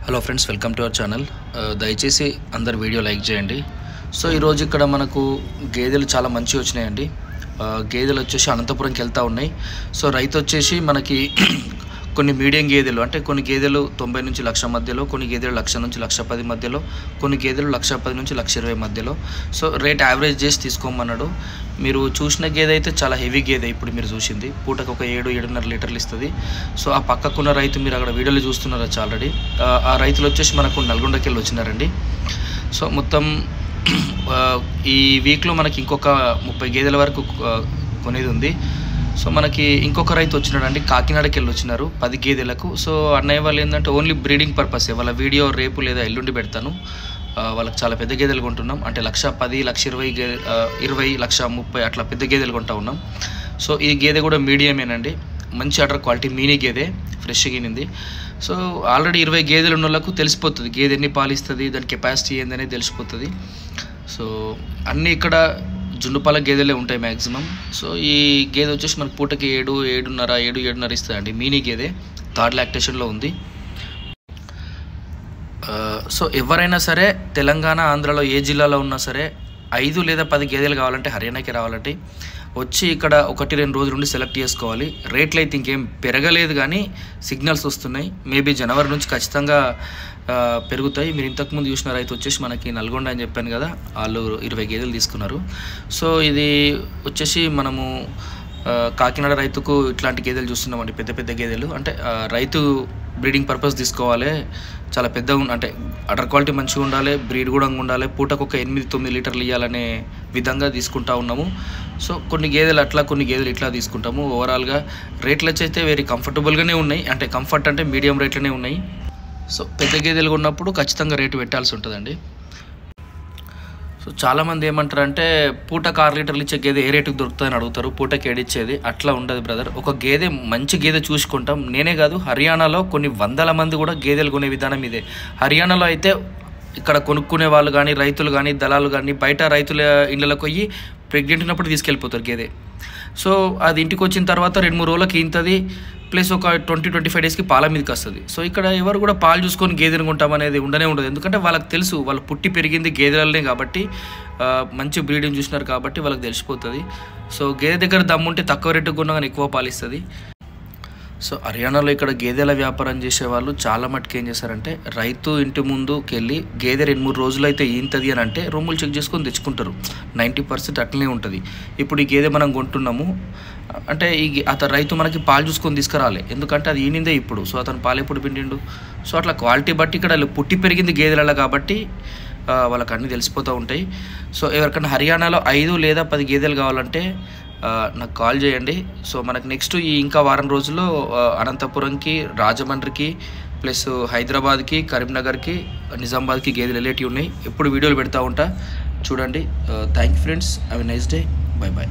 Hello friends, welcome to our channel. దయచేసి అందరు video like చేయండి. సో ఈరోజు ఇక్కడ మనకు గేదెలు చాలా మంచిగా వచ్చినాయండి. గేదెలు వచ్చేసి అనంతపురంకి వెళ్తూ ఉన్నాయి. సో రైతు వచ్చేసి మనకి కొన్ని మీడియం గేదెలు, అంటే కొన్ని గేదెలు 90 నుంచి 1,00,000 మధ్యలో, కొన్ని గేదెలు 1,00,000 నుంచి 1,10,000 మధ్యలో, కొన్ని గేదెలు 1,10,000 నుంచి 1,20,000 మధ్యలో. సో రేట్ యావరేజ్ చేసి తీసుకోమన్నాడు. మీరు చూసిన గేదె అయితే చాలా హెవీ గేదె. ఇప్పుడు మీరు చూసింది పూటకు ఒక 7-7.5 లీటర్లు ఇస్తుంది. సో ఆ పక్కకున్న రైతు మీరు అక్కడ వీడియోలో చూస్తున్నారు ఆల్రెడీ. ఆ రైతులు వచ్చేసి మనకు నల్గొండకి వెళ్ళి వచ్చినారండి. సో మొత్తం ఈ వీక్లో మనకి ఇంకొక 30 గేదెల వరకు కొనేది ఉంది. సో మనకి ఇంకొక రైతు వచ్చినాడండి, కాకినాడకి వెళ్ళి వచ్చినారు 10 గేదెలకు. సో అన్నయ్య వాళ్ళు ఏంటంటే ఓన్లీ బ్రీడింగ్ పర్పస్. వాళ్ళ వీడియో రేపు లేదా ఎల్లుండి పెడతాను. వాళ్ళకి చాలా పెద్ద గేదెలు కొంటున్నాం, అంటే 1,10,000, 1,20,000, 20, 1,30,000 అట్లా పెద్ద గేదెలు కొంటా ఉన్నాం. సో ఈ గేదె కూడా మీడియమేనండి, మంచి అటర్ క్వాలిటీ మీనీ గేదె, ఫ్రెష్గా ఈనింది. సో ఆల్రెడీ 20 గేదెలు ఉన్న వాళ్ళకు తెలిసిపోతుంది గేదె ఎన్ని పాలిస్తుంది, దాని కెపాసిటీ ఏందనేది తెలిసిపోతుంది. సో అన్నీ ఇక్కడ జున్నుపాల గేదెలే ఉంటాయి మ్యాక్సిమం. సో ఈ గేదె వచ్చేసి మనకు పూటకి 7.5 ఇస్తుందండి. మీనీ గేదె, థర్డ్ లాక్టేషన్లో ఉంది. సో ఎవరైనా సరే తెలంగాణ, ఆంధ్రాలో ఏ జిల్లాలో ఉన్నా సరే 5 లేదా 10 గేదెలు కావాలంటే హర్యానాకి రావాలంటే వచ్చి ఇక్కడ 1-2 రోజుల నుండి సెలెక్ట్ చేసుకోవాలి. రేట్లు అయితే ఇంకేం పెరగలేదు, కానీ సిగ్నల్స్ వస్తున్నాయి. మేబీ జనవరి నుంచి ఖచ్చితంగా పెరుగుతాయి. మీరు ఇంతకుముందు చూసిన రైతు వచ్చేసి మనకి నల్గొండ అని చెప్పాను కదా, వాళ్ళు 20 గేదెలు తీసుకున్నారు. సో ఇది వచ్చేసి మనము కాకినాడ రైతుకు ఇట్లాంటి గేదెలు చూస్తున్నామండి, పెద్ద పెద్ద గేదెలు. అంటే రైతు బ్రీడింగ్ పర్పస్ తీసుకోవాలి, చాలా పెద్దగా అంటే అటర్ క్వాలిటీ మంచిగా ఉండాలి, బ్రీడ్ కూడా ఉండాలి, పూటకు ఒక 8-9 లీటర్లు ఇవ్వాలనే విధంగా తీసుకుంటా ఉన్నాము. సో కొన్ని గేదెలు అట్లా, కొన్ని గేదెలు ఇట్లా తీసుకుంటాము. ఓవరాల్గా రేట్లు అయితే వెరీ కంఫర్టబుల్గానే ఉన్నాయి, అంటే కంఫర్ట్ అంటే మీడియం రేట్లోనే ఉన్నాయి. సో పెద్ద గేదెలు ఉన్నప్పుడు ఖచ్చితంగా రేటు పెట్టాల్సి ఉంటుందండి. సో చాలామంది ఏమంటారంటే పూటకు 6 లీటర్లు ఇచ్చే గేదె ఏ రేటుకు దొరుకుతుందని అడుగుతారు. పూటకి ఏడిచ్చేది అట్లా ఉండదు బ్రదర్. ఒక గేదె మంచి గేదె చూసుకుంటాం. నేనే కాదు, హర్యానాలో కొన్ని వందల మంది కూడా గేదెలు కొనే విధానం ఇదే. హర్యానాలో అయితే ఇక్కడ కొనుక్కునే వాళ్ళు కానీ, రైతులు కానీ, దళాలు కానీ బయట రైతుల ఇళ్ళకి పోయి ప్రెగ్నెంట్ ఉన్నప్పుడు తీసుకెళ్ళిపోతారు గేదె. సో అది ఇంటికి వచ్చిన తర్వాత 2-3 రోజులకి ఇంతది, ప్లస్ ఒక 20-25 డేస్కి పాల మీదకి వస్తుంది. సో ఇక్కడ ఎవరు కూడా పాలు చూసుకొని గేదెను కొంటామనేది ఉండనే ఉండదు. ఎందుకంటే వాళ్ళకి తెలుసు, వాళ్ళు పుట్టి పెరిగింది గేదెలనే కాబట్టి, మంచి బ్రీడింగ్ చూసినారు కాబట్టి వాళ్ళకి తెలిసిపోతుంది. సో గేదె దగ్గర దమ్ముంటే తక్కువ రేటుకు కొన్నా కానీ ఎక్కువ పాలిస్తుంది. సో హర్యానాలో ఇక్కడ గేదెల వ్యాపారం చేసేవాళ్ళు చాలా మటుకు ఏం చేస్తారంటే రైతు ఇంటి ముందుకు వెళ్ళి గేదె 2-3 రోజులు అయితే ఈంతది అని అంటే రూములు చెక్ చేసుకొని తెచ్చుకుంటారు. 90% అట్లనే ఉంటుంది. ఇప్పుడు ఈ గేదె మనం కొంటున్నాము అంటే అతను రైతు మనకి పాలు చూసుకొని తీసుకురాలి, ఎందుకంటే అది ఈనిందే ఇప్పుడు. సో అతను పాలు ఎప్పుడు పిండిండు. సో అట్లా క్వాలిటీ బట్టి ఇక్కడ పుట్టి పెరిగింది గేదెల కాబట్టి వాళ్ళకి అన్నీ తెలిసిపోతూ ఉంటాయి. సో ఎవరికైనా హర్యానాలో 5 లేదా 10 గేదెలు కావాలంటే నాకు కాల్ చేయండి. సో మనకు నెక్స్ట్ ఈ ఇంకా వారం రోజుల్లో అనంతపురంకి, రాజమండ్రికి, ప్లస్ హైదరాబాద్కి, కరీంనగర్కి, నిజామాబాద్కి గేదెలు వెళ్ళేటివి ఉన్నాయి. ఎప్పుడు వీడియోలు పెడతా ఉంటా, చూడండి. Thank you friends, have a nice day, bye bye.